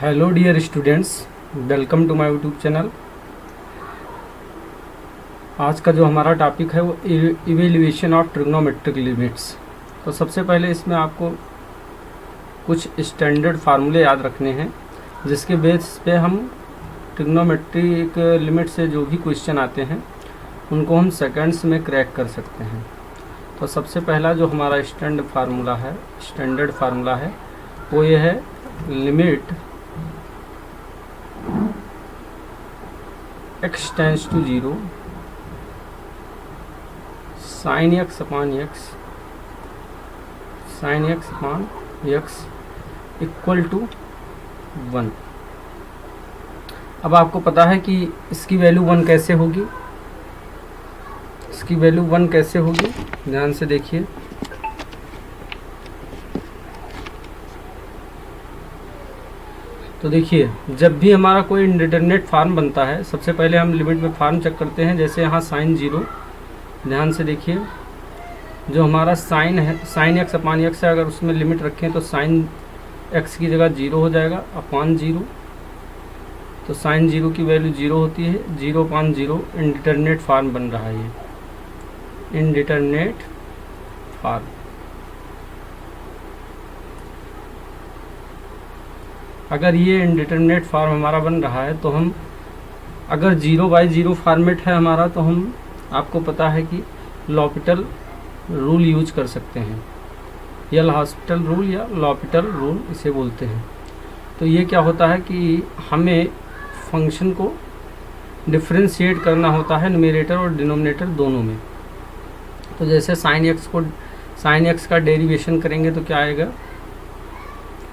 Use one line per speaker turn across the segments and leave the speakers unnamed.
Hello dear students, welcome to my YouTube channel. आज का जो हमारा टॉपिक है वो इवेल्युएशन ऑफ ट्रिग्नोमेट्रिक लिमिट्स। तो सबसे पहले इसमें आपको कुछ स्टैंडर्ड फार्मूले याद रखने हैं जिसके बेस पे हम ट्रिग्नोमेट्रिक लिमिट से जो भी क्वेश्चन आते हैं उनको हम सेकंड्स में क्रैक कर सकते हैं। तो सबसे पहला जो हमारा स्टैंडर्ड फार्मूला है वो ये है limit x tends to 0 sine x upon x equal to 1। अब आपको पता है कि इसकी वैल्यू 1 कैसे होगी। ध्यान से देखिए। तो देखिए, जब भी हमारा कोई इंडिटरमिनेट फार्म बनता है सबसे पहले हम लिमिट में फार्म चेक करते हैं। जैसे यहाँ साइन 0, ध्यान से देखिए, जो हमारा साइन है साइन x अपॉन x है, अगर उसमें लिमिट रखें तो साइन x की जगह 0 हो जाएगा अपॉन 0। तो साइन 0 की वैल्यू 0 होती है। 0 अपॉन 0 इंडिटरमिनेट फार्म बन रहा है, ये इंडिटरमिनेट फार्म। अगर ये इंडिटरमिनेट फार्म हमारा बन रहा है तो हम, अगर 0/0 फॉर्मेट है हमारा, तो हम, आपको पता है कि लॉपिटल रूल यूज कर सकते हैं। एल हॉस्पिटल रूल या लॉपिटल रूल इसे बोलते हैं। तो ये क्या होता है कि हमें फंक्शन को डिफ्रेंशिएट करना होता है न्यूमरेटर और डिनोमिनेटर दोनों में। तो जैसे साइन एक्स का डेरिवेशन करेंगे तो क्या आएगा,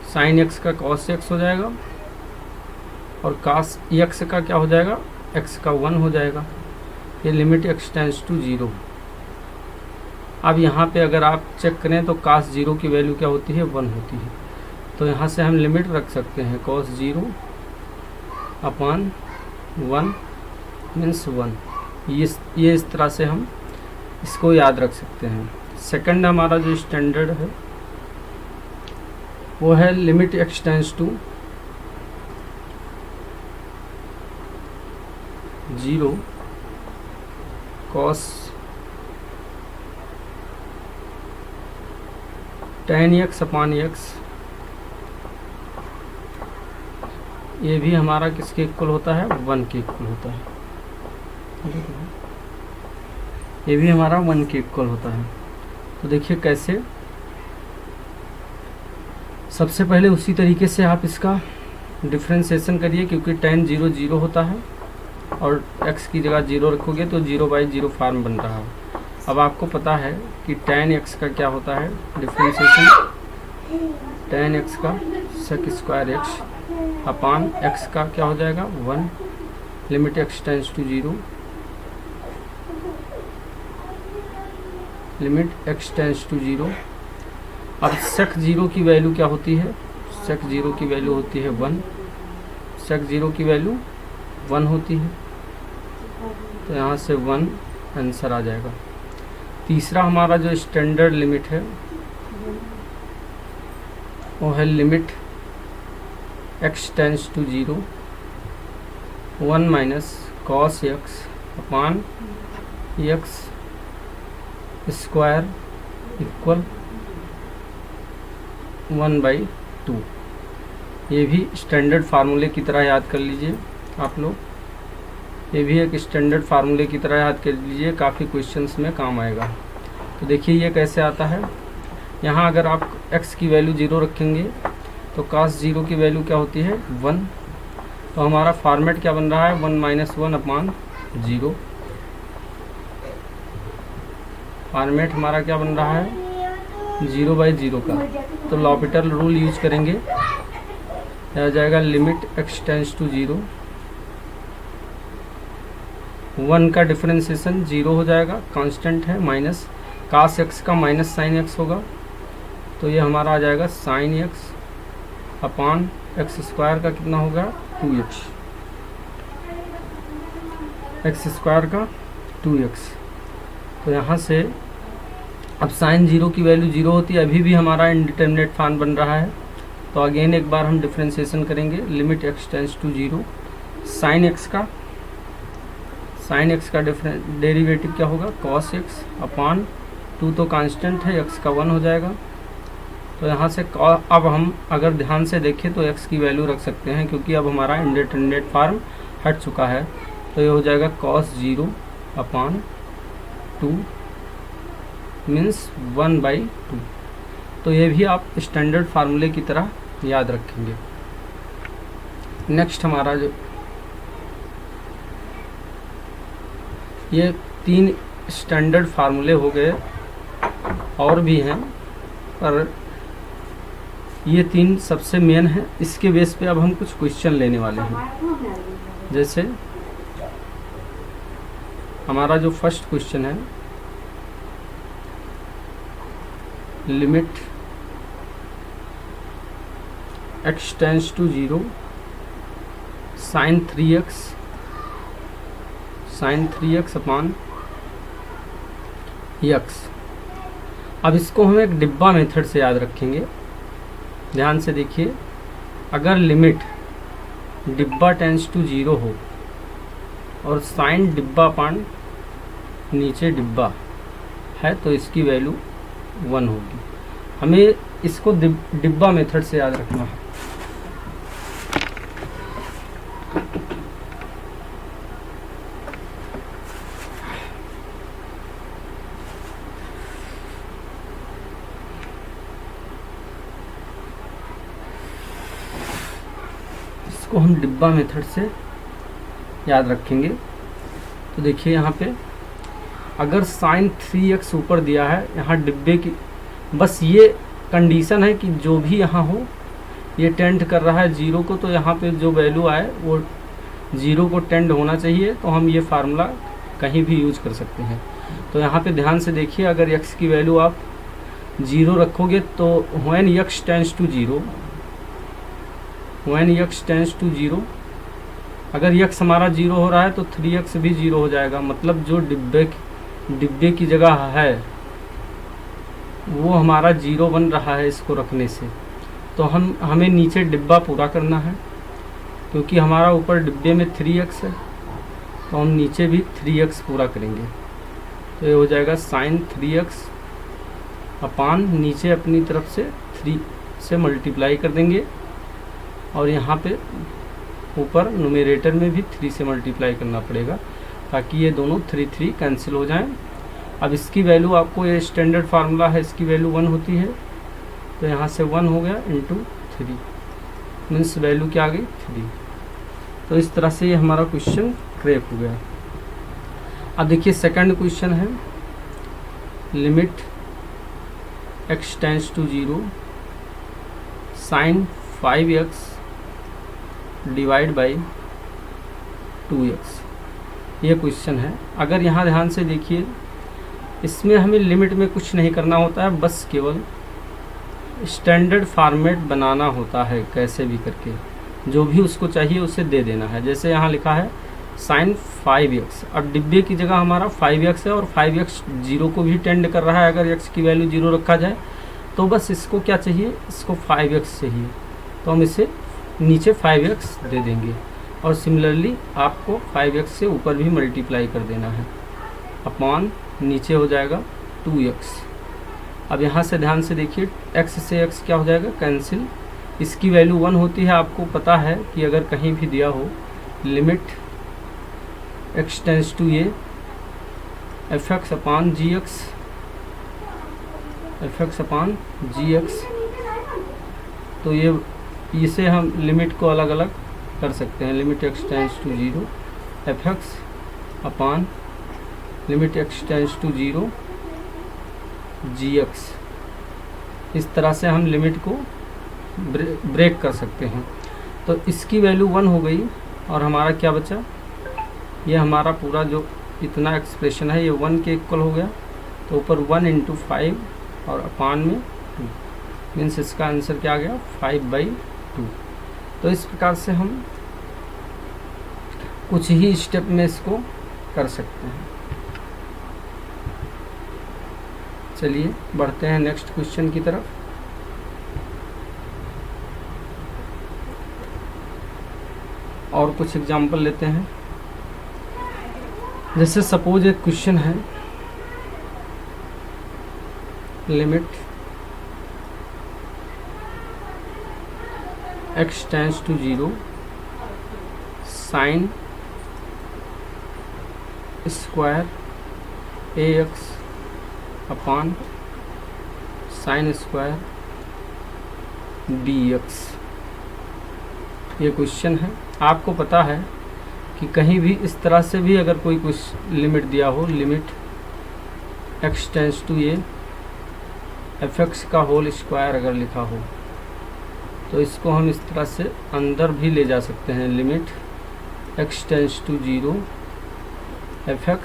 साइन एक्स का कॉस एक्स हो जाएगा और कास एक्स का क्या हो जाएगा, एक्स का 1 हो जाएगा। ये लिमिट x टेंस टू 0। अब यहाँ पे अगर आप चेक करें तो कास 0 की वैल्यू क्या होती है, 1 होती है। तो यहाँ से हम लिमिट रख सकते हैं कॉस 0 अपॉन 1 मीन्स 1। ये इस तरह से हम इसको याद रख सकते हैं। सेकंड हमारा जो स्टैंडर्ड है वो है limit x tends to 0 cos tan x upon x। ये भी हमारा किसके इक्वल होता है, 1 के इक्वल होता है। ये भी हमारा 1 के इक्वल होता है। तो देखिए कैसे, सबसे पहले उसी तरीके से आप इसका डिफ्रेंशिएशन करिए, क्योंकि tan 0 0 होता है और x की जगह 0 रखोगे तो 0/0 फार्म बन रहा है। अब आपको पता है कि tan x का क्या होता है डिफ्रेंशिएशन, tan x का sec square x upon x का क्या हो जाएगा, 1। Limit x tends to 0, limit x tends to 0। अब sec 0 की वैल्यू क्या होती है, sec 0 की वैल्यू होती है 1। sec 0 की वैल्यू 1 होती है, तो यहाँ से 1 आंसर आ जाएगा। तीसरा हमारा जो स्टैंडर्ड लिमिट है वो है limit x tends to 0 1 minus cos x upon x square equal 1/2। ये भी स्टैंडर्ड फार्मूले की तरह याद कर लीजिए आप लोग। ये भी एक स्टैंडर्ड फार्मूले की तरह याद कर लीजिए, काफ़ी क्वेश्चंस में काम आएगा। तो देखिए ये कैसे आता है। यहाँ अगर आप x की वैल्यू 0 रखेंगे तो cos 0 की वैल्यू क्या होती है, 1। तो हमारा फॉर्मेट क्या बन रहा है, 1 माइनस 1 अपॉन 0। फॉर्मेट हमारा क्या बन रहा है, 0/0 का। तो लॉपिटल रूल यूज करेंगे, आ जाएगा लिमिट x टेंस टू 0, 1 का डिफरेंशिएशन 0 हो जाएगा, कांस्टेंट है, माइनस कास x का माइनस साइन x होगा। तो ये हमारा आ जाएगा sine x upon x square का कितना होगा, 2x, एक्स स्क्वायर का 2x। तो यहाँ से अब साइन 0 की वैल्यू 0 होती है, अभी भी हमारा इंडिटरमिनेट फार्म बन रहा है। तो अगेन एक बार हम डिफ्रेंशिएशन करेंगे। Limit x tends to 0, sine x का डेरिवेटिव क्या होगा, cos x अपॉन 2 तो कांस्टेंट है, x का 1 हो जाएगा। तो यहाँ से अब हम अगर ध्यान से देखें तो x की वैल्यू रख सकते हैं, क्योंकि अब हमारा इंडिटरमिनेट फॉर्म हट चुका है। तो ये हो जाएगा cos 0 अपॉन 2 मीन्स 1/2। तो ये भी आप स्टैंडर्ड फार्मूले की तरह याद रखेंगे। नेक्स्ट हमारा जो ये 3 स्टैंडर्ड फार्मूले हो गए, और भी हैं पर ये 3 सबसे मेन है। इसके बेस पे अब हम कुछ क्वेश्चन लेने वाले हैं। जैसे हमारा जो फर्स्ट क्वेश्चन है, limit x tends to 0 sine 3x upon x। अब इसको हम एक डिब्बा मेथड से याद रखेंगे। ध्यान से देखिए, अगर लिमिट डिब्बा टेंस टू 0 हो और साइन डिब्बा अपॉन नीचे डिब्बा है तो इसकी वैल्यू 1 होगी। हमें इसको डिब्बा मेथड से याद रखना है। इसको हम डिब्बा मेथड से याद रखेंगे। तो देखिए यहाँ पे अगर साइन 3x ऊपर दिया है, यहाँ डिब्बे की बस ये कंडीशन है कि जो भी यहाँ हो ये टेंड कर रहा है 0 को, तो यहाँ पे जो वैल्यू आए वो 0 को टेंड होना चाहिए। तो हम ये फार्मूला कहीं भी यूज कर सकते हैं। तो यहाँ पे ध्यान से देखिए, अगर x की वैल्यू आप 0 रखोगे तो व्हेन x टेंस टू 0, अगर x हमारा 0 हो रहा है तो 3x भी 0 हो जाएगा। मतलब जो डिब्बे की जगह है वो हमारा 0 बन रहा है इसको रखने से। तो हमें नीचे डिब्बा पूरा करना है, क्योंकि हमारा ऊपर डिब्बे में 3x है, तो हम नीचे भी 3x पूरा करेंगे। तो ये हो जाएगा साइन 3x अपान नीचे अपनी तरफ से 3 से मल्टीप्लाई कर देंगे, और यहाँ पे ऊपर न्यूमरेटर में भी 3 से मल्टीप्लाई करना पड़ेगा, ताकि ये दोनों 3 कैंसिल हो जाएं। अब इसकी वैल्यू आपको, ये स्टैंडर्ड फार्मूला है, इसकी वैल्यू 1 होती है। तो यहाँ से 1 हो गया इंटू 3 मीन्स वैल्यू क्या आ गई 3। तो इस तरह से ये हमारा क्वेश्चन क्रैक हो गया। अब देखिए सेकंड क्वेश्चन है, limit x tends to 0 sine 5x divide by 2x। ये क्वेश्चन है। अगर यहाँ ध्यान से देखिए, इसमें हमें लिमिट में कुछ नहीं करना होता है, बस केवल स्टैंडर्ड फॉर्मेट बनाना होता है। कैसे भी करके जो भी उसको चाहिए उसे दे देना है। जैसे यहाँ लिखा है साइन 5x, अब डिब्बे की जगह हमारा 5x है और 5x 0 को भी टेंड कर रहा है। अगर x की वैल्यू 0 रखा जाए तो बस इसको क्या चाहिए, इसको 5x चाहिए, तो हम इसे नीचे 5x दे देंगे। और सिमिलरली आपको 5x से ऊपर भी मल्टीप्लाई कर देना है, अपॉन नीचे हो जाएगा 2x। अब यहाँ से ध्यान से देखिए, x से x क्या हो जाएगा, कैंसिल। इसकी वैल्यू 1 होती है। आपको पता है कि अगर कहीं भी दिया हो लिमिट x टेंस टू ये fx अपॉन gx, तो ये इसे हम लिमिट को अलग अलग कर सकते हैं। Limit x tends to 0 fx upon limit x tends to 0 gx। इस तरह से हम लिमिट को ब्रेक कर सकते हैं। तो इसकी वैल्यू 1 हो गई, और हमारा क्या बचा, ये हमारा पूरा जो इतना एक्सप्रेशन है ये 1 के इक्वल हो गया। तो ऊपर 1 इंटू 5 और अपान में 2 मीन्स इसका आंसर क्या आ गया 5/2। तो इस प्रकार से हम कुछ ही स्टेप में इसको कर सकते हैं। चलिए बढ़ते हैं नेक्स्ट क्वेश्चन की तरफ। और कुछ एग्जांपल लेते हैं। जैसे सपोज एक क्वेश्चन है, limit x tends to 0 sine square ax upon sine square bx। ये क्वेश्चन है। आपको पता है कि कहीं भी इस तरह से भी अगर कोई कुछ लिमिट दिया हो, limit x tends to a fx का होल स्क्वायर अगर लिखा हो, तो इसको हम इस तरह से अंदर भी ले जा सकते हैं। Limit x tends to 0 fx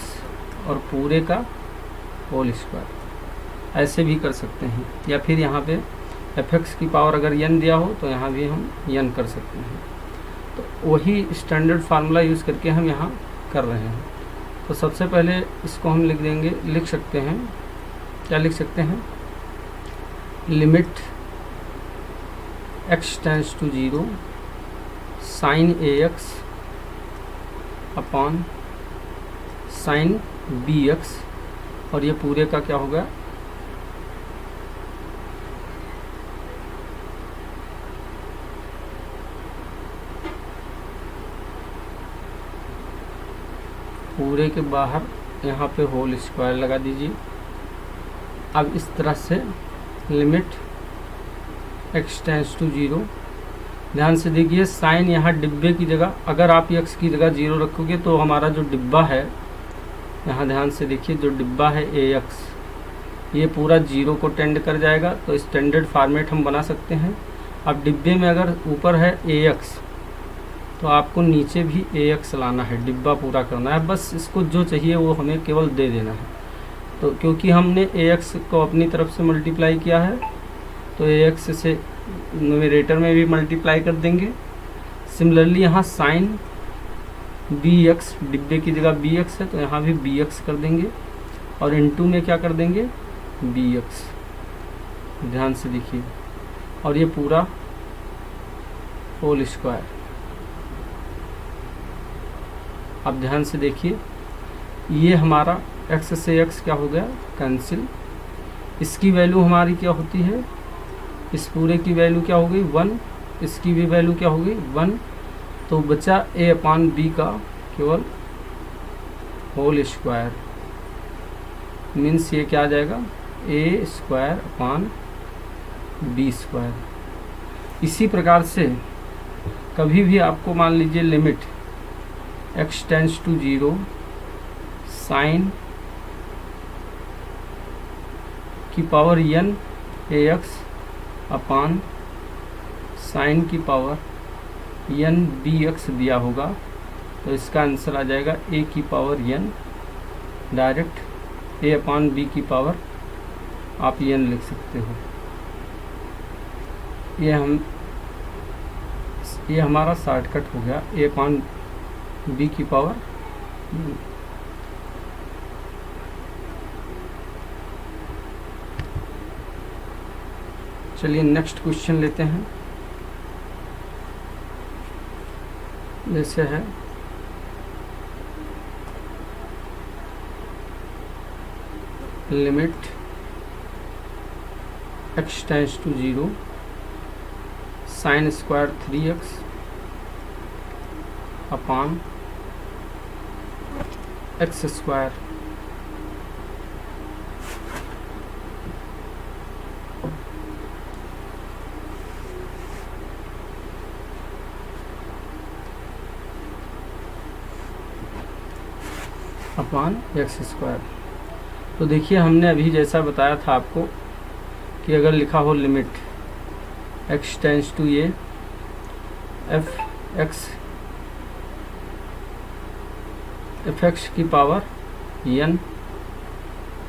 और पूरे का होल स्क्वायर, ऐसे भी कर सकते हैं। या फिर यहाँ पे fx की पावर अगर n दिया हो तो यहाँ भी हम n कर सकते हैं। तो वही स्टैंडर्ड फार्मूला यूज़ करके हम यहाँ कर रहे हैं। तो सबसे पहले इसको हम लिख सकते हैं, क्या लिख सकते हैं, limit x tends to 0 sine ax upon sine bx, और ये पूरे का क्या होगा, पूरे के बाहर यहाँ पे होल स्क्वायर लगा दीजिए। अब इस तरह से लिमिट x टेंड्स टू 0, ध्यान से देखिए साइन यहाँ डिब्बे की जगह, अगर आप x की जगह 0 रखोगे तो हमारा जो डिब्बा है, यहाँ ध्यान से देखिए जो डिब्बा है ax, ये पूरा 0 को टेंड कर जाएगा। तो स्टैंडर्ड फॉर्मेट हम बना सकते हैं। अब डिब्बे में अगर ऊपर है ax तो आपको नीचे भी ax लाना है, डिब्बा पूरा करना है। बस इसको जो चाहिए वो हमें केवल दे देना है। तो क्योंकि हमने ax को अपनी तरफ से मल्टीप्लाई किया है तो ax से न्यूमरेटर में भी मल्टीप्लाई कर देंगे। सिमिलरली यहाँ साइन bx, डिब्बे की जगह bx है तो यहाँ भी bx कर देंगे, और इनटू में क्या कर देंगे, bx। ध्यान से देखिए, और ये पूरा होल स्क्वायर। अब ध्यान से देखिए, ये हमारा x से x क्या हो गया, कैंसिल। इसकी वैल्यू हमारी क्या होती है, इस पूरे की वैल्यू क्या हो गई 1, इसकी भी वैल्यू क्या हो गई 1। तो बचा a अपॉन b का केवल होल स्क्वायर, मीन्स ये क्या आ जाएगा, a square upon b square. इसी प्रकार से कभी भी आपको मान लीजिए limit x tends to 0 sine की power n ax upon sine की पावर n bx दिया होगा, तो इसका आंसर आ जाएगा a की power n, direct a upon b की पावर आप n लिख सकते हो। ये हमारा शॉर्टकट हो गया, a अपॉन b की पावर। चलिए नेक्स्ट क्वेश्चन लेते हैं। जैसे है limit x tends to 0 sine square 3x upon x square. Upon x square. तो देखिए हमने अभी जैसा बताया था आपको कि अगर लिखा हो लिमिट x टेंड्स टू ये एफ एक्स की पावर n,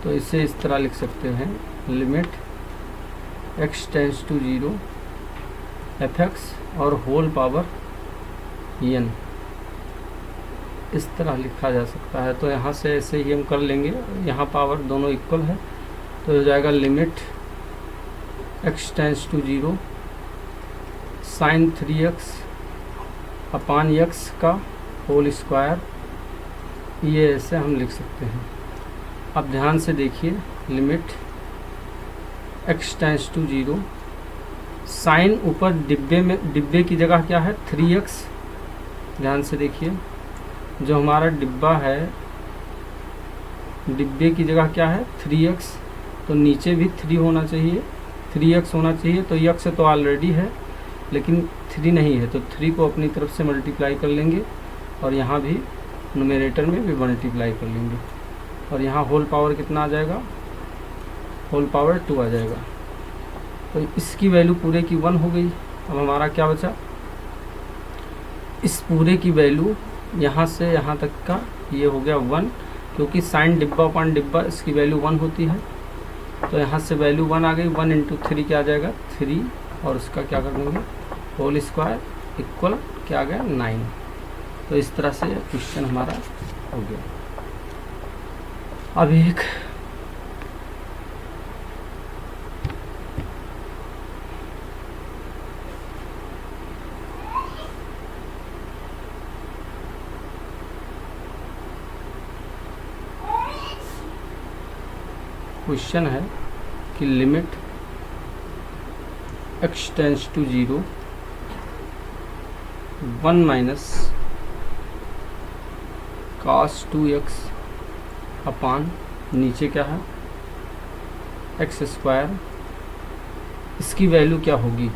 तो इसे इस तरह लिख सकते हैं, limit x tends to 0 f x और होल पावर n, इस तरह लिखा जा सकता है। तो यहाँ से ऐसे ही हम कर लेंगे, यहाँ पावर दोनों इक्वल है, तो हो जाएगा limit x tends to 0 sine 3x upon x का होल स्क्वायर, ये ऐसे हम लिख सकते हैं। अब ध्यान से देखिए, limit x tends to 0, sine ऊपर डिब्बे में, डिब्बे की जगह क्या है 3x। ध्यान से देखिए, जो हमारा डिब्बा है, डिब्बे की जगह क्या है 3x, तो नीचे भी 3 होना चाहिए, 3x होना चाहिए। तो यक्स तो ऑलरेडी है लेकिन 3 नहीं है, तो 3 को अपनी तरफ से मल्टीप्लाई कर लेंगे और यहाँ भी न्यूमरेटर में भी मल्टीप्लाई कर लेंगे और यहाँ होल पावर कितना आ जाएगा, होल पावर 2 आ जाएगा। तो इसकी वैल्यू पूरे की 1 हो गई। अब हमारा क्या बचा, इस पूरे की वैल्यू यहाँ से यहाँ तक का ये हो गया 1, क्योंकि साइन डिब्बा अपॉन डिब्बा इसकी वैल्यू 1 होती है। तो यहाँ से वैल्यू 1 आ गई, 1 इंटू 3 क्या आ जाएगा 3, और उसका क्या कर देंगे होल स्क्वायर इक्वल क्या आ गया 9। तो इस तरह से क्वेश्चन हमारा हो गया। अब एक क्वेश्चन है कि limit x tends to 0, 1 minus cos 2x upon नीचे क्या है x स्क्वायर, इसकी वैल्यू क्या होगी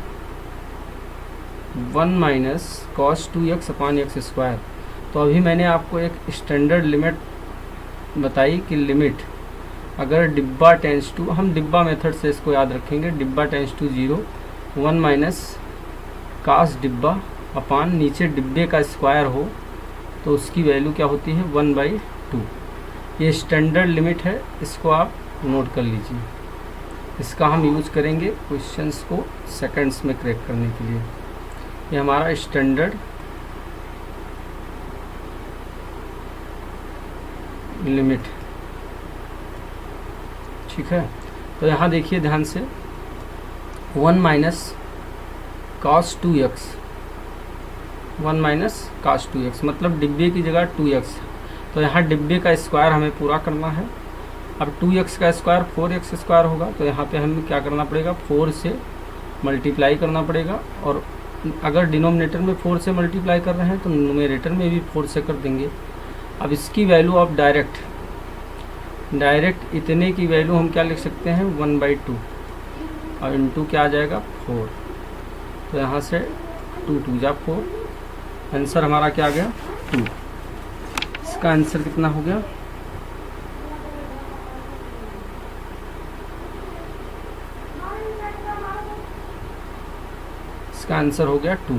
1 minus cos 2x upon x square. तो अभी मैंने आपको एक स्टैंडर्ड लिमिट बताई कि लिमिट अगर डिब्बा टेंस टू, हम डिब्बा मेथड से इसको याद रखेंगे, डिब्बा टेंस टू 0, 1 माइनस कास डिब्बा अपान नीचे डिब्बे का स्क्वायर हो तो उसकी वैल्यू क्या होती है 1/2। ये स्टैंडर्ड लिमिट है, इसको आप नोट कर लीजिए। इसका हम यूज करेंगे क्वेश्चंस को सेकंड्स में क्रैक करने के लिए। ये हमारा स्टैंडर्ड लिमिट, ठीक है। तो यहाँ देखिए ध्यान से, 1 minus cos 2x, 1 minus cos 2x मतलब डिब्बे की जगह 2x। तो यहाँ डिब्बे का स्क्वायर हमें पूरा करना है। अब 2x का स्क्वायर 4x स्क्वायर होगा, तो यहाँ पे हमें क्या करना पड़ेगा 4 से मल्टीप्लाई करना पड़ेगा। और अगर डिनोमिनेटर में 4 से मल्टीप्लाई कर रहे हैं तो न्यूमरेटर में भी 4 से कर देंगे। अब इसकी वैल्यू आप डायरेक्ट इतने की वैल्यू हम क्या लिख सकते हैं 1/2 और इंटू क्या आ जाएगा 4। तो यहाँ से 2 2 जा 4, आंसर हमारा क्या आ गया 2। इसका आंसर कितना हो गया, इसका आंसर हो गया 2।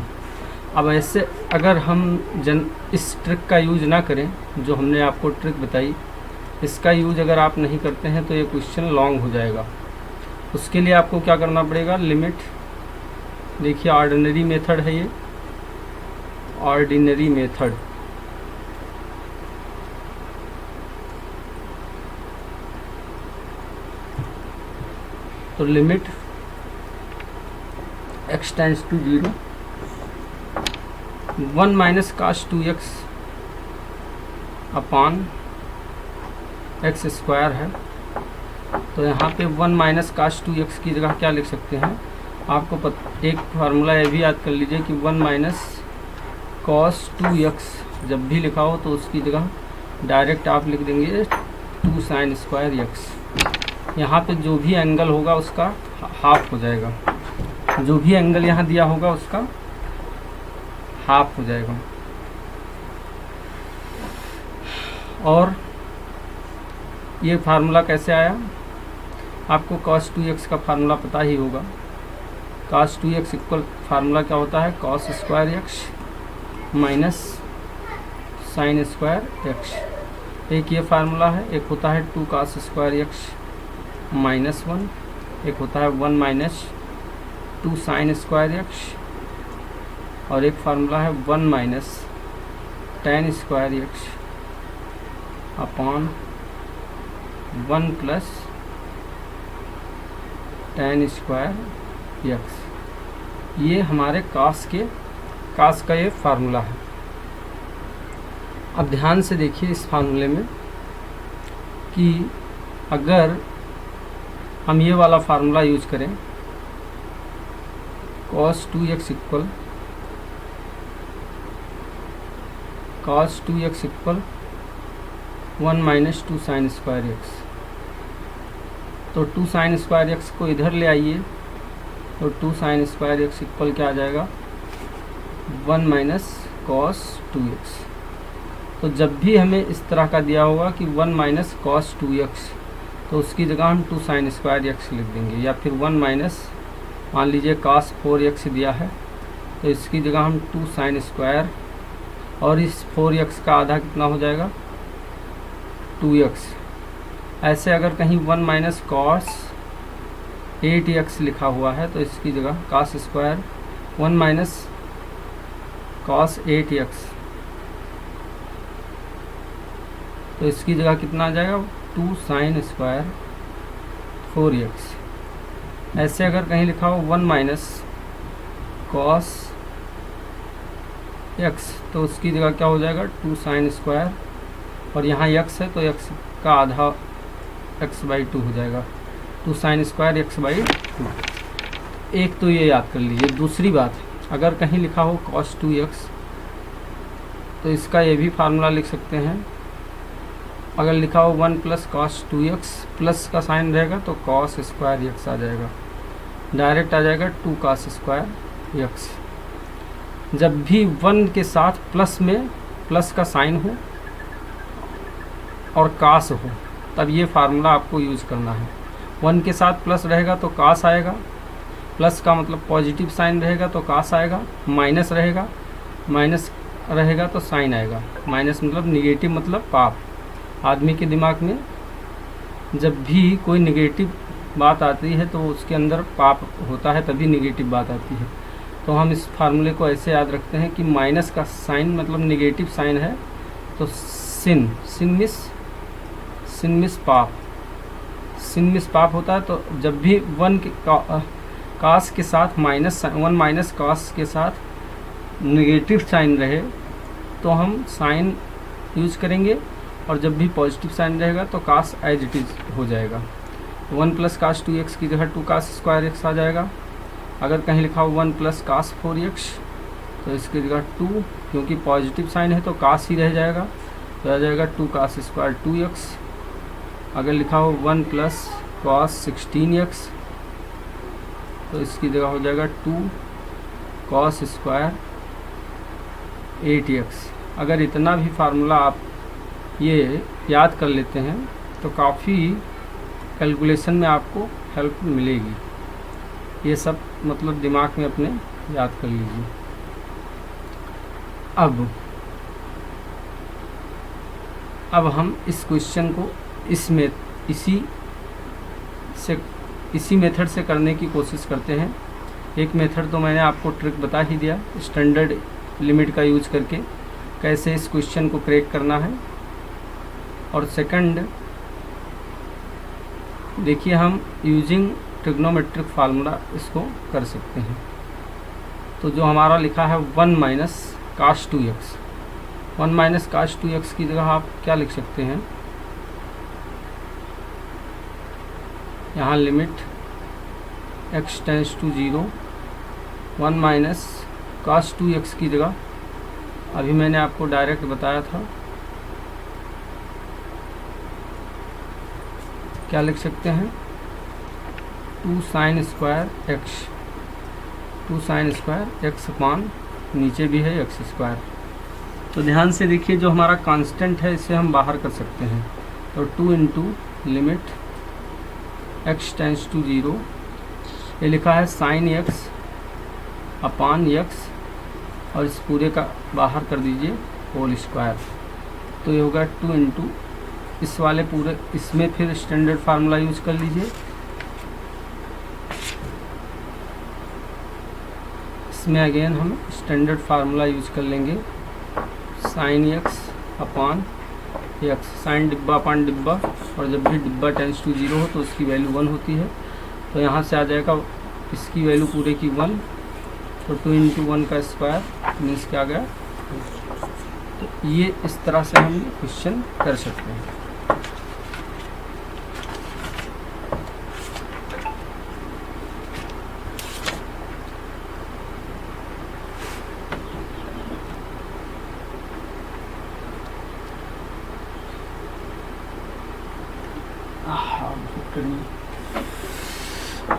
अब ऐसे अगर हम इस ट्रिक का यूज ना करें, जो हमने आपको ट्रिक बताई, इसका यूज अगर आप नहीं करते हैं तो ये क्वेश्चन लॉन्ग हो जाएगा। उसके लिए आपको क्या करना पड़ेगा, लिमिट देखिए ऑर्डिनरी मेथड है ये, ऑर्डिनरी मेथड। तो limit x tends to 0, 1 minus cos 2x upon x square है। तो यहाँ पे 1 माइनस cos 2x की जगह क्या लिख सकते हैं, आपको एक फार्मूला ये भी याद कर लीजिए कि 1 माइनस cos 2x जब भी लिखा हो तो उसकी जगह डायरेक्ट आप लिख देंगे 2 sin स्क्वायर x। यहाँ पे जो भी एंगल होगा उसका हाफ हो जाएगा, जो भी एंगल यहाँ दिया होगा उसका हाफ हो जाएगा। और ये फार्मूला कैसे आया, आपको cos 2x का फार्मूला पता ही होगा। cos 2x इक्वल फार्मूला क्या होता है cos square x minus sine square x। एक ये फार्मूला है, एक होता है 2 cos स्क्वायर x माइनस 1, एक होता है 1 माइनस 2 साइन स्क्वायर x, और एक फार्मूला है 1 minus tan square x upon 1 plus tan square x। ये हमारे cos के कास का ये फार्मूला है। अब ध्यान से देखिए इस फार्मूले में कि अगर हम ये वाला फार्मूला यूज करें, cos 2x equal 1 minus 2 sine square x, तो 2 साइन स्क्वायर एक्स को इधर ले आइए, तो 2 साइन स्क्वायर एक्स इक्वल क्या आ जाएगा 1 माइनस कॉस 2x। तो जब भी हमें इस तरह का दिया होगा कि 1 माइनस कॉस 2x, तो उसकी जगह हम 2 साइन स्क्वायर एक्स लिख देंगे, या फिर 1 माइनस मान लीजिए cos 4x दिया है तो इसकी जगह हम 2 साइन स्क्वायर, और इस 4x का आधा कितना हो जाएगा 2x। ऐसे अगर कहीं 1 माइनस कॉस 8x लिखा हुआ है तो इसकी जगह cos square 1 minus cos 8x, तो इसकी जगह कितना आ जाएगा 2 साइन स्क्वायर 4x। ऐसे अगर कहीं लिखा हो 1 माइनस कॉस x, तो उसकी जगह क्या हो जाएगा 2 साइन स्क्वायर, और यहाँ x है तो x का आधा x/2 हो जाएगा, 2 साइन स्क्वायर x/2। एक तो ये याद कर लीजिए। दूसरी बात, अगर कहीं लिखा हो cos 2x तो इसका ये भी फार्मूला लिख सकते हैं। अगर लिखा हो 1 प्लस कॉस 2x, प्लस का साइन रहेगा तो cos स्क्वायर x आ जाएगा, डायरेक्ट आ जाएगा 2 cos स्क्वायर x। जब भी 1 के साथ प्लस में प्लस का साइन हो और कास हो तब ये फार्मूला आपको यूज़ करना है। 1 के साथ प्लस रहेगा तो कास आएगा, प्लस का मतलब पॉजिटिव साइन रहेगा तो कास आएगा, माइनस रहेगा तो साइन आएगा। माइनस मतलब निगेटिव मतलब पाप। आदमी के दिमाग में जब भी कोई निगेटिव बात आती है तो उसके अंदर पाप होता है, तभी निगेटिव बात आती है। तो हम इस फार्मूले को ऐसे याद रखते हैं कि माइनस का साइन मतलब निगेटिव साइन है तो सिन मिस पाप होता है। तो जब भी 1 के कास के साथ वन माइनस कास के साथ निगेटिव साइन रहे तो हम साइन यूज करेंगे, और जब भी पॉजिटिव साइन रहेगा तो कास एज इट इज़ हो जाएगा। 1 प्लस कास 2x की जगह 2 कास स्क्वायर x आ जाएगा। अगर कहीं लिखा हो 1 प्लस कास 4x तो इसकी जगह 2, क्योंकि पॉजिटिव साइन है तो कास ही रह जाएगा, तो आ जाएगा 2 कास स्क्वायर 2x। अगर लिखा हो 1 प्लस कॉस 16x तो इसकी जगह हो जाएगा 2 कॉस स्क्वायर 8x। अगर इतना भी फार्मूला आप ये याद कर लेते हैं तो काफ़ी कैलकुलेशन में आपको हेल्प मिलेगी। ये सब मतलब दिमाग में अपने याद कर लीजिए। अब हम इस क्वेश्चन को इसी मेथड से करने की कोशिश करते हैं। एक मेथड तो मैंने आपको ट्रिक बता ही दिया, स्टैंडर्ड लिमिट का यूज करके कैसे इस क्वेश्चन को क्रैक करना है। और सेकंड देखिए, हम यूजिंग ट्रिग्नोमेट्रिक फार्मूला इसको कर सकते हैं। तो जो हमारा लिखा है 1 minus cos 2x, 1 minus cos 2x की जगह आप क्या लिख सकते हैं, यहाँ limit x tends to 0, 1 minus cos 2x की जगह अभी मैंने आपको डायरेक्ट बताया था, क्या लिख सकते हैं 2 sine square x, 2 sine square x अपान नीचे भी है x स्क्वायर। तो ध्यान से देखिए, जो हमारा कांस्टेंट है इसे हम बाहर कर सकते हैं। तो 2 into limit x tends to 0, ये लिखा है साइन x अपान x, और इस पूरे का बाहर कर दीजिए होल स्क्वायर। तो ये होगा 2 इंटू इस वाले पूरे, इसमें फिर स्टैंडर्ड फार्मूला यूज कर लीजिए। इसमें अगेन हम स्टैंडर्ड फार्मूला यूज कर लेंगे, साइन x अपान x, साइन डिब्बा अपान डिब्बा, और जब भी डिब्बा टेंस टू 0 हो तो उसकी वैल्यू 1 होती है। तो यहाँ से आ जाएगा इसकी वैल्यू पूरे की 1, तो 2 इंटू 1 का स्क्वायर मीन्स क्या आ गया। तो ये इस तरह से हम क्वेश्चन कर सकते हैं।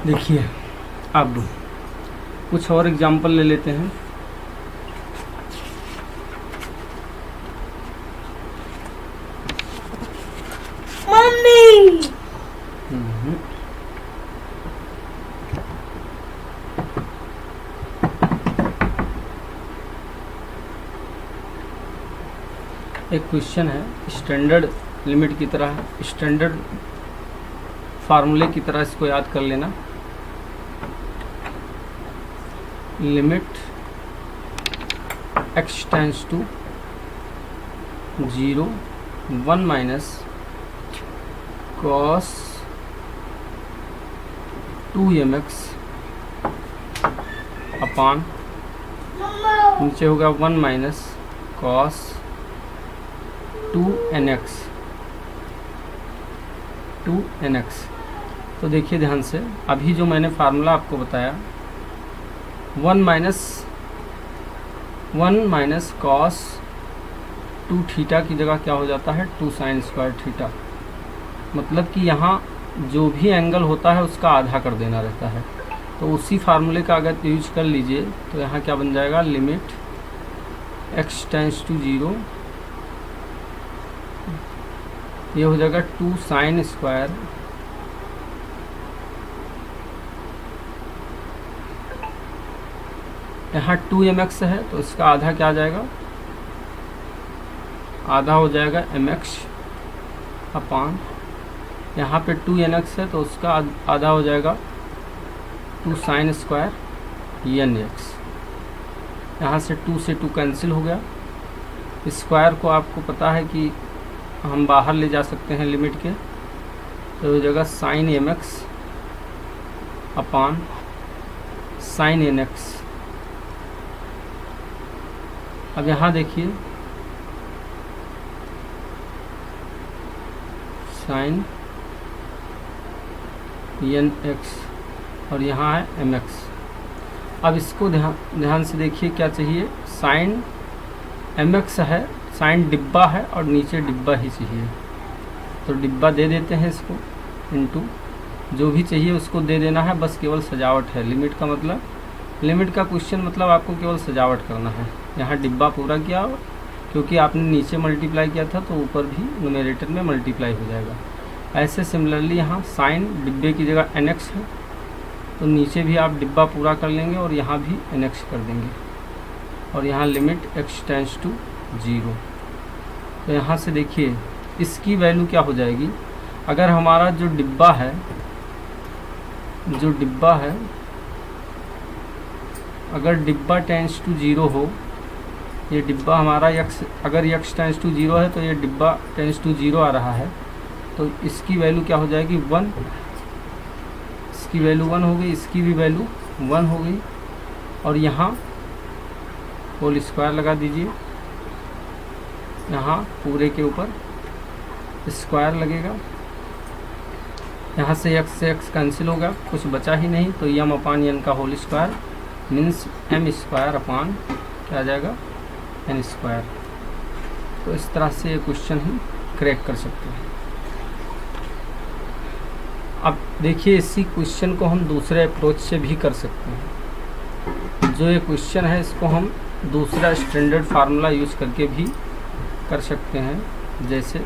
देखिए अब कुछ और एग्जाम्पल ले लेते हैं।
मम्मी
एक क्वेश्चन है स्टैंडर्ड लिमिट की तरह, स्टैंडर्ड फार्मूले की तरह इसको याद कर लेना। Limit x tends to 0 1 minus cos 2mx upon नीचे होगा 1 माइनस cos 2nx 2nx। तो देखिए ध्यान से, अभी जो मैंने फार्मूला आपको बताया 1 माइनस कॉस 2 थीटा की जगह क्या हो जाता है 2 साइन स्क्वायर थीटा। मतलब कि यहाँ जो भी एंगल होता है उसका आधा कर देना रहता है। तो उसी फार्मूले का अगर यूज कर लीजिए तो यहाँ क्या बन जाएगा, लिमिट x टेंड्स टू 0, ये हो जाएगा 2 साइन स्क्वायर यहाँ 2mx है तो इसका आधा क्या आ जाएगा, आधा हो जाएगा mx अपान यहाँ पे 2nx है तो उसका आधा हो जाएगा 2 साइन स्क्वायर nx। यहाँ से 2 से 2 कैंसिल हो गया। स्क्वायर को आपको पता है कि हम बाहर ले जा सकते हैं लिमिट के, तो हो जाएगा sine mx upon sine nx। अब यहाँ देखिए साइन nx और यहाँ है mx। अब इसको ध्यान से देखिए क्या चाहिए, साइन mx है, साइन डिब्बा है और नीचे डिब्बा ही चाहिए, तो डिब्बा दे देते हैं इसको, इनटू जो भी चाहिए उसको दे देना है, बस केवल सजावट है। लिमिट का मतलब, लिमिट का क्वेश्चन मतलब आपको केवल सजावट करना है। यहाँ डिब्बा पूरा किया, क्योंकि आपने नीचे मल्टीप्लाई किया था तो ऊपर भी न्यूमरेटर में मल्टीप्लाई हो जाएगा। ऐसे सिमिलरली यहाँ साइन डिब्बे की जगह nx है तो नीचे भी आप डिब्बा पूरा कर लेंगे और यहाँ भी nx कर देंगे, और यहाँ लिमिट x टेंड्स टू 0। तो यहाँ से देखिए इसकी वैल्यू क्या हो जाएगी, अगर हमारा जो डिब्बा है अगर डिब्बा टेंड्स टू 0 हो, ये डिब्बा हमारा अगर x टेंड्स टू 0 है तो ये डिब्बा टेंड्स टू 0 आ रहा है, तो इसकी वैल्यू क्या हो जाएगी 1, इसकी वैल्यू 1 हो गई, इसकी भी वैल्यू 1 हो गई, और यहाँ होल स्क्वायर लगा दीजिए, यहाँ पूरे के ऊपर स्क्वायर लगेगा, यहाँ से x कैंसिल होगा, कुछ बचा ही नहीं, तो m अपान n का whole square means m square upon क्या आ जाएगा n स्क्वायर। तो इस तरह से ये क्वेश्चन हम क्रैक कर सकते हैं। अब देखिए इसी क्वेश्चन को हम दूसरे अप्रोच से भी कर सकते हैं। जो ये क्वेश्चन है इसको हम दूसरा स्टैंडर्ड फार्मूला यूज़ करके भी कर सकते हैं। जैसे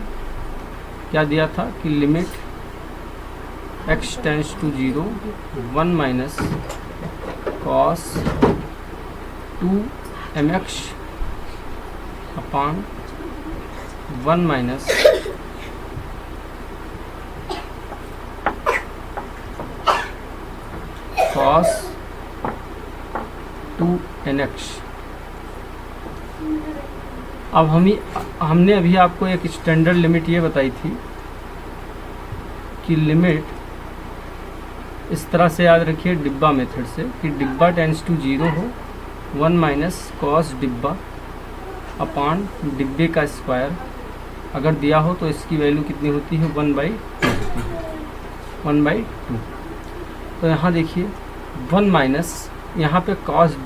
क्या दिया था कि limit x tends to 0 1 minus cos 2mx upon 1 minus cos 2nx। अब हमने अभी आपको एक स्टैंडर्ड लिमिट ये बताई थी कि लिमिट इस तरह से याद रखिए डिब्बा मेथड से, कि डिब्बा टेंड्स टू 0 हो 1 माइनस कॉस डिब्बा अपान डिब्बे का स्क्वायर अगर दिया हो तो इसकी वैल्यू कितनी होती है 1/2 होती है, 1/2। तो यहाँ देखिए 1 माइनस यहाँ पे कॉस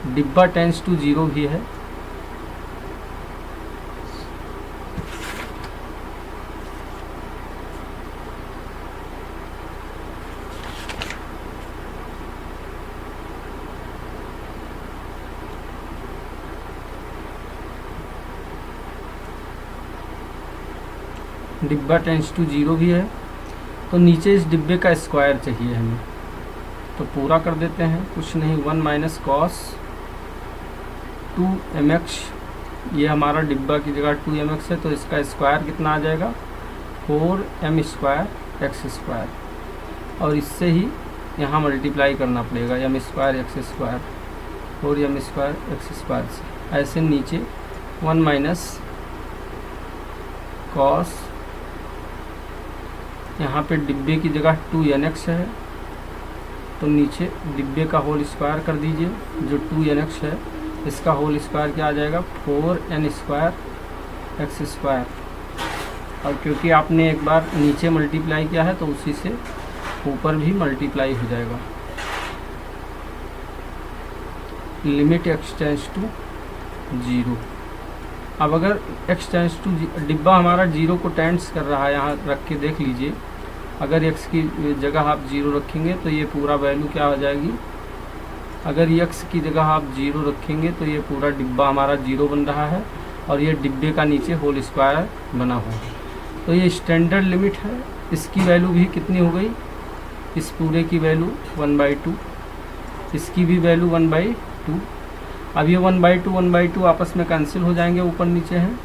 डिब्बा टेंस टू 0 भी है, डिब्बा टेंस टू 0 भी है। तो नीचे इस डिब्बे का स्क्वायर चाहिए हमें, तो पूरा कर देते हैं, कुछ नहीं 1 माइनस कॉस 2mx, ये हमारा डिब्बा की जगह 2mx है, तो इसका स्क्वायर कितना आ जाएगा 4m² x², और इससे ही यहाँ मल्टीप्लाई करना पड़ेगा m² x², 4m² x² से। ऐसे नीचे 1 माइनस कॉस, यहाँ पे डिब्बे की जगह 2nx है, तो नीचे डिब्बे का होल स्क्वायर कर दीजिए, जो 2nx है इसका होल स्क्वायर क्या आ जाएगा 4n² x², और क्योंकि आपने एक बार नीचे मल्टीप्लाई किया है तो उसी से ऊपर भी मल्टीप्लाई हो जाएगा। Limit x tends to 0। अब अगर x टेंस टू, डिब्बा हमारा 0 को टेंस कर रहा है, यहाँ रख के देख लीजिए, अगर x की जगह आप 0 रखेंगे तो ये पूरा वैल्यू क्या हो जाएगी, अगर x की जगह आप 0 रखेंगे तो ये पूरा डिब्बा हमारा 0 बन रहा है, और ये डिब्बे का नीचे होल स्क्वायर बना हुआ है। तो ये स्टैंडर्ड लिमिट है, इसकी वैल्यू भी कितनी हो गई, इस पूरे की वैल्यू 1/2, इसकी भी वैल्यू 1/2। अब ये 1/2 आपस में कैंसिल हो जाएंगे, ऊपर नीचे हैं,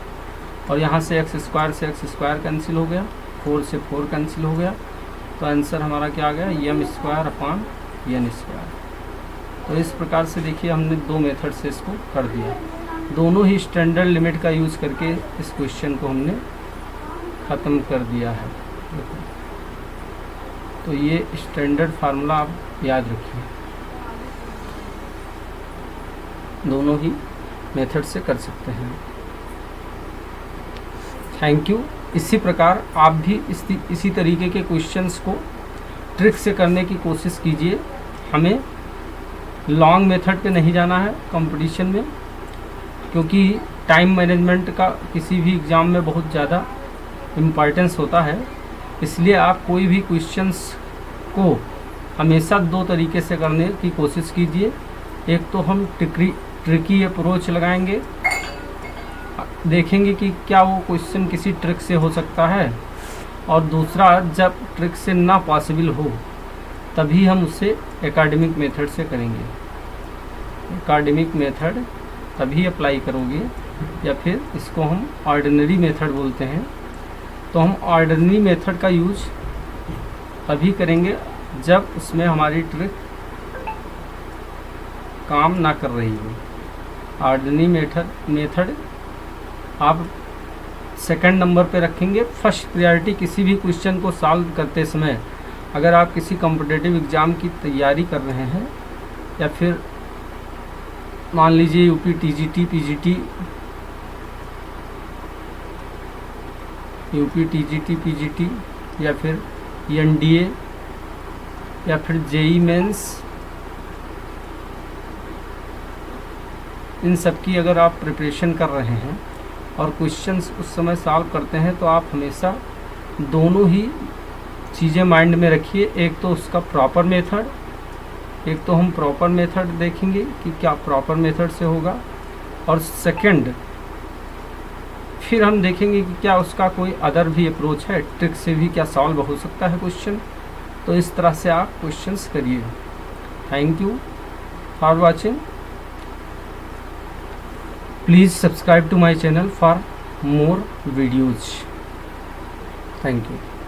और यहाँ से x² से x² कैंसिल हो गया, 4 से 4 कैंसिल हो गया, तो आंसर हमारा क्या आ गया m²/n²। तो इस प्रकार से देखिए हमने 2 मेथड से इसको कर दिया, दोनों ही स्टैंडर्ड लिमिट का यूज़ करके इस क्वेश्चन को हमने ख़त्म कर दिया है। तो ये स्टैंडर्ड फार्मूला आप याद रखिए, दोनों ही मेथड से कर सकते हैं। Thank you. इसी प्रकार आप भी इसी तरीके के क्वेश्चंस को ट्रिक से करने की कोशिश कीजिए। हमें लॉन्ग मेथड पे नहीं जाना है कंपटीशन में, क्योंकि टाइम मैनेजमेंट का किसी भी एग्ज़ाम में बहुत ज़्यादा इम्पॉर्टेंस होता है। इसलिए आप कोई भी क्वेश्चंस को हमेशा 2 तरीके से करने की कोशिश कीजिए। एक तो हम ट्रिकी अप्रोच लगाएंगे, देखेंगे कि क्या वो क्वेश्चन किसी ट्रिक से हो सकता है, और दूसरा जब ट्रिक से ना पॉसिबल हो तभी हम उसे एकेडमिक मेथड से करेंगे। एकेडमिक मेथड तभी अप्लाई करोगे, या फिर इसको हम ऑर्डिनरी मेथड बोलते हैं। तो हम ऑर्डिनरी मेथड का यूज तभी करेंगे जब उसमें हमारी ट्रिक काम ना कर रही हो। ऑर्डिनरी मेथड आप सेकंड नंबर पे रखेंगे। फर्स्ट प्रायोरिटी किसी भी क्वेश्चन को सॉल्व करते समय, अगर आप किसी कॉम्पिटिटिव एग्ज़ाम की तैयारी कर रहे हैं, या फिर मान लीजिए यूपी टीजीटी पीजीटी, या फिर एनडीए, या फिर जेई मेंस, इन सब की अगर आप प्रिपरेशन कर रहे हैं और क्वेश्चंस उस समय सॉल्व करते हैं, तो आप हमेशा दोनों ही चीज़ें माइंड में रखिए। एक तो उसका प्रॉपर मेथड, एक तो हम प्रॉपर मेथड देखेंगे कि क्या प्रॉपर मेथड से होगा, और सेकंड फिर हम देखेंगे कि क्या उसका कोई अदर भी अप्रोच है, ट्रिक से भी क्या सॉल्व हो सकता है क्वेश्चन। तो इस तरह से आप क्वेश्चंस करिए। Thank you for watching. Please subscribe to my channel for more videos. Thank you.